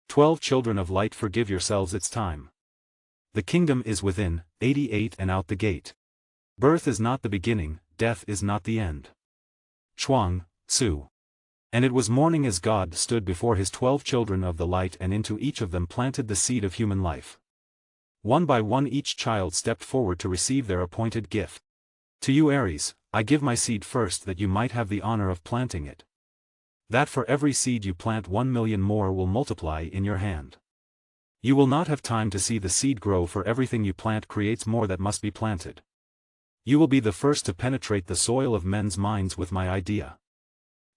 12 children of light, forgive yourselves, it's time. The kingdom is within, 88 and out the gate. Birth is not the beginning, death is not the end. Chuang, Tzu. And it was morning as God stood before his 12 children of the light, and into each of them planted the seed of human life. One by one each child stepped forward to receive their appointed gift. To you, Aries, I give my seed first, that you might have the honor of planting it. That for every seed you plant 1 million more will multiply in your hand. You will not have time to see the seed grow, for everything you plant creates more that must be planted. You will be the first to penetrate the soil of men's minds with my idea.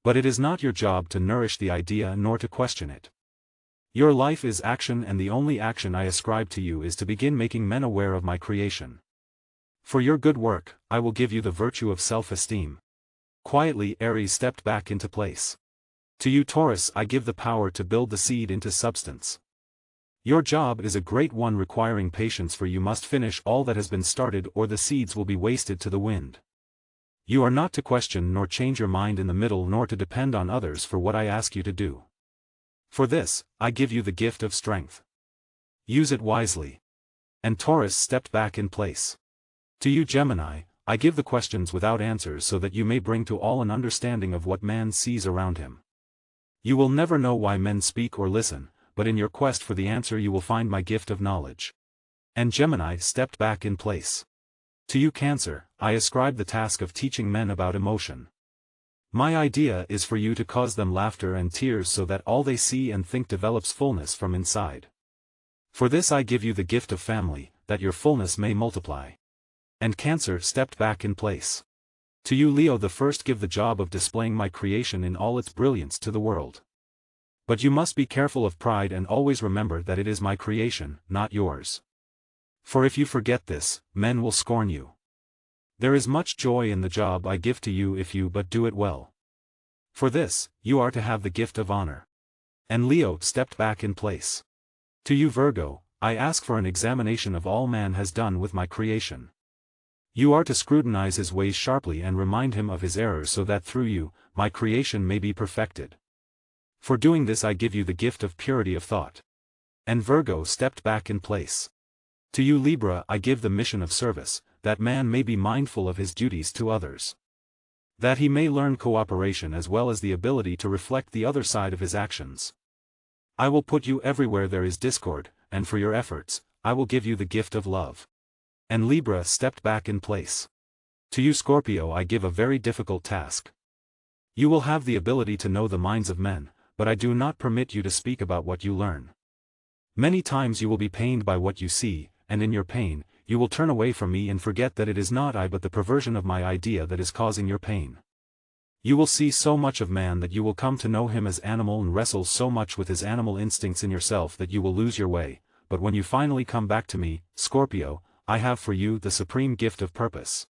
But it is not your job to nourish the idea nor to question it. Your life is action, and the only action I ascribe to you is to begin making men aware of my creation. For your good work, I will give you the virtue of self-esteem. Quietly, Aries stepped back into place. To you, Taurus, I give the power to build the seed into substance. Your job is a great one, requiring patience, for you must finish all that has been started, or the seeds will be wasted to the wind. You are not to question nor change your mind in the middle, nor to depend on others for what I ask you to do. For this, I give you the gift of strength. Use it wisely. And Taurus stepped back in place. To you, Gemini, I give the questions without answers, so that you may bring to all an understanding of what man sees around him. You will never know why men speak or listen, but in your quest for the answer you will find my gift of knowledge. And Gemini stepped back in place. To you, Cancer, I ascribe the task of teaching men about emotion. My idea is for you to cause them laughter and tears, so that all they see and think develops fullness from inside. For this I give you the gift of family, that your fullness may multiply. And Cancer stepped back in place. To you, Leo, the first give the job of displaying my creation in all its brilliance to the world. But you must be careful of pride, and always remember that it is my creation, not yours. For if you forget this, men will scorn you. There is much joy in the job I give to you if you but do it well. For this, you are to have the gift of honor. And Leo stepped back in place. To you, Virgo, I ask for an examination of all man has done with my creation. You are to scrutinize his ways sharply and remind him of his errors, so that through you, my creation may be perfected. For doing this I give you the gift of purity of thought. And Virgo stepped back in place. To you, Libra, I give the mission of service, that man may be mindful of his duties to others. That he may learn cooperation as well as the ability to reflect the other side of his actions. I will put you everywhere there is discord, and for your efforts, I will give you the gift of love. And Libra stepped back in place. To you, Scorpio, I give a very difficult task. You will have the ability to know the minds of men, but I do not permit you to speak about what you learn. Many times you will be pained by what you see, and in your pain, you will turn away from me and forget that it is not I but the perversion of my idea that is causing your pain. You will see so much of man that you will come to know him as animal, and wrestle so much with his animal instincts in yourself that you will lose your way, but when you finally come back to me, Scorpio, I have for you the supreme gift of purpose.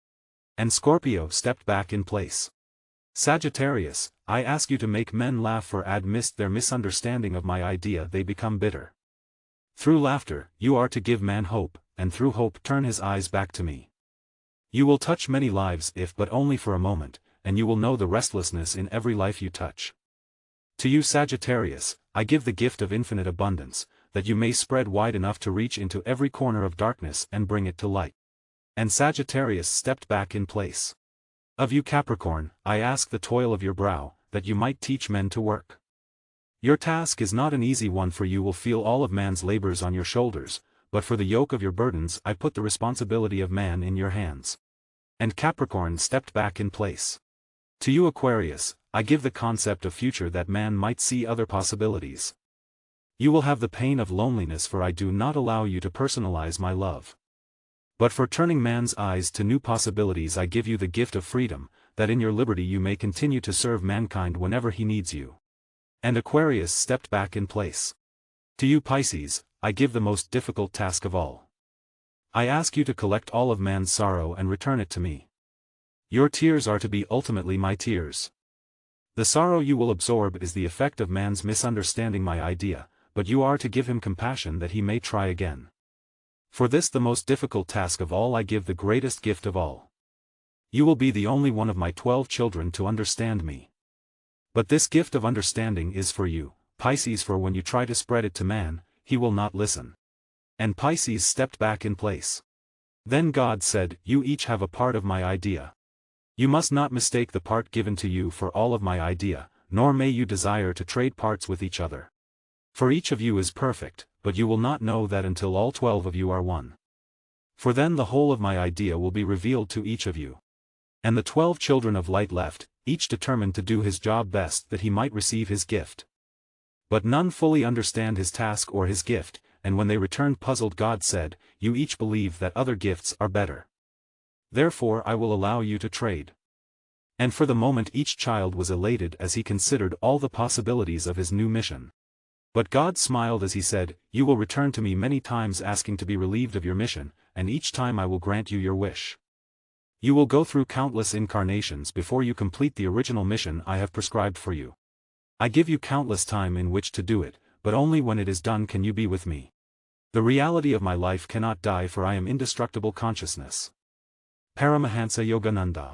And Scorpio stepped back in place. Sagittarius, I ask you to make men laugh, for amidst their misunderstanding of my idea they become bitter. Through laughter, you are to give man hope, and through hope turn his eyes back to me. You will touch many lives, if but only for a moment, and you will know the restlessness in every life you touch. To you, Sagittarius, I give the gift of infinite abundance, that you may spread wide enough to reach into every corner of darkness and bring it to light. And Sagittarius stepped back in place. Of you, Capricorn, I ask the toil of your brow, that you might teach men to work. Your task is not an easy one, for you will feel all of man's labors on your shoulders, but for the yoke of your burdens I put the responsibility of man in your hands. And Capricorn stepped back in place. To you, Aquarius, I give the concept of future, that man might see other possibilities. You will have the pain of loneliness, for I do not allow you to personalize my love. But for turning man's eyes to new possibilities I give you the gift of freedom, that in your liberty you may continue to serve mankind whenever he needs you. And Aquarius stepped back in place. To you, Pisces, I give the most difficult task of all. I ask you to collect all of man's sorrow and return it to me. Your tears are to be ultimately my tears. The sorrow you will absorb is the effect of man's misunderstanding my idea, but you are to give him compassion that he may try again. For this, the most difficult task of all, I give the greatest gift of all. You will be the only one of my 12 children to understand me. But this gift of understanding is for you, Pisces, for when you try to spread it to man, he will not listen. And Pisces stepped back in place. Then God said, you each have a part of my idea. You must not mistake the part given to you for all of my idea, nor may you desire to trade parts with each other. For each of you is perfect, but you will not know that until all 12 of you are one. For then the whole of my idea will be revealed to each of you. And the 12 children of light left, each determined to do his job best that he might receive his gift. But none fully understand his task or his gift, and when they returned puzzled, God said, you each believe that other gifts are better. Therefore I will allow you to trade. And for the moment each child was elated as he considered all the possibilities of his new mission. But God smiled as he said, you will return to me many times asking to be relieved of your mission, and each time I will grant you your wish. You will go through countless incarnations before you complete the original mission I have prescribed for you. I give you countless time in which to do it, but only when it is done can you be with me. The reality of my life cannot die, for I am indestructible consciousness. Paramahansa Yogananda.